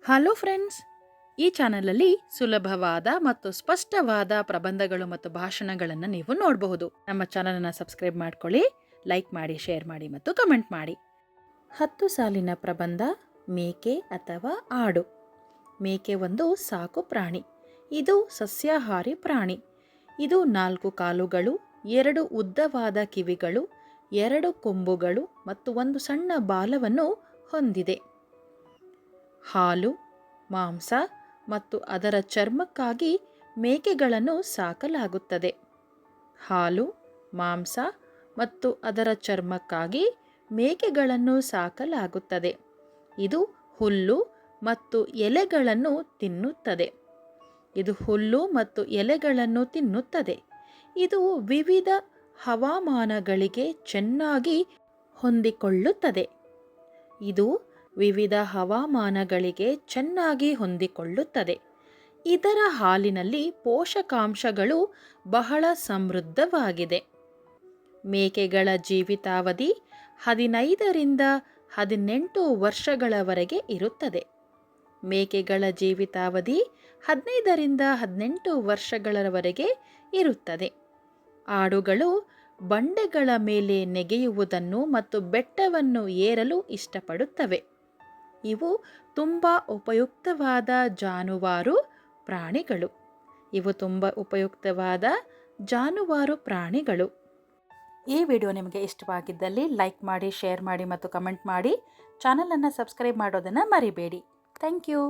Hello friends, ಈ ಚಾನಲಲ್ಲಿ ಸುಲಭವಾದ ಮತ್ತು ಸ್ಪಷ್ಟವಾದ ಪ್ರಬಂಧಗಳು ಮತ್ತು ಭಾಷಣಗಳನ್ನು ನೀವು ನೋಡಬಹುದು. ನಮ್ಮ ಚಾನಲನ್ನು ಸಬ್ಸ್ಕ್ರೈಬ್ ಮಾಡ್ಕೊಳ್ಳಿ, ಲೈಕ್ ಮಾಡಿ, ಶೇರ್ ಮಾಡಿ ಮತ್ತು ಕಮೆಂಟ್ ಮಾಡಿ. 10 ಸಾಲಿನ ಪ್ರಬಂಧ ಮೇಕೆ ಅಥವಾ ಆಡು. ಮೇಕೆ ಒಂದು ಸಾಕು ಪ್ರಾಣಿ. ಇದು ಸಸ್ಯಾಹಾರಿ ಪ್ರಾಣಿ. ಇದು 4 ಕಾಲುಗಳು, 2 ಉದ್ದವಾದ ಕಿವಿಗಳು, 2 ಕೊಂಬುಗಳು ಮತ್ತು ಒಂದು ಸಣ್ಣ ಬಾಲವನ್ನು ಹೊಂದಿದೆ. ಹಾಲು, ಮಾಂಸ ಮತ್ತು ಅದರ ಚರ್ಮಕ್ಕಾಗಿ ಮೇಕೆಗಳನ್ನು ಸಾಕಲಾಗುತ್ತದೆ. ಹಾಲು, ಮಾಂಸ ಮತ್ತು ಅದರ ಚರ್ಮಕ್ಕಾಗಿ ಮೇಕೆಗಳನ್ನು ಸಾಕಲಾಗುತ್ತದೆ. ಇದು ಹುಲ್ಲು ಮತ್ತು ಎಲೆಗಳನ್ನು ತಿನ್ನುತ್ತದೆ. ಇದು ವಿವಿಧ ಹವಾಮಾನಗಳಿಗೆ ಚೆನ್ನಾಗಿ ಹೊಂದಿಕೊಳ್ಳುತ್ತದೆ. ಇದರ ಹಾಲಿನಲ್ಲಿ ಪೋಷಕಾಂಶಗಳು ಬಹಳ ಸಮೃದ್ಧವಾಗಿದೆ. ಮೇಕೆಗಳ ಜೀವಿತಾವಧಿ 15 ರಿಂದ 18 ವರ್ಷಗಳವರೆಗೆ ಇರುತ್ತದೆ. ಆಡುಗಳು ಬಂಡೆಗಳ ಮೇಲೆ ನೆಗೆಯುವುದನ್ನು ಮತ್ತು ಬೆಟ್ಟವನ್ನು ಏರಲು ಇಷ್ಟಪಡುತ್ತವೆ. ಇವು ತುಂಬ ಉಪಯುಕ್ತವಾದ ಜಾನುವಾರು ಪ್ರಾಣಿಗಳು. ಈ ವಿಡಿಯೋ ನಿಮಗೆ ಇಷ್ಟವಾಗಿದ್ದಲ್ಲಿ ಲೈಕ್ ಮಾಡಿ, ಶೇರ್ ಮಾಡಿ ಮತ್ತು ಕಮೆಂಟ್ ಮಾಡಿ. ಚಾನಲನ್ನು ಸಬ್ಸ್ಕ್ರೈಬ್ ಮಾಡೋದನ್ನು ಮರಿಬೇಡಿ. Thank you.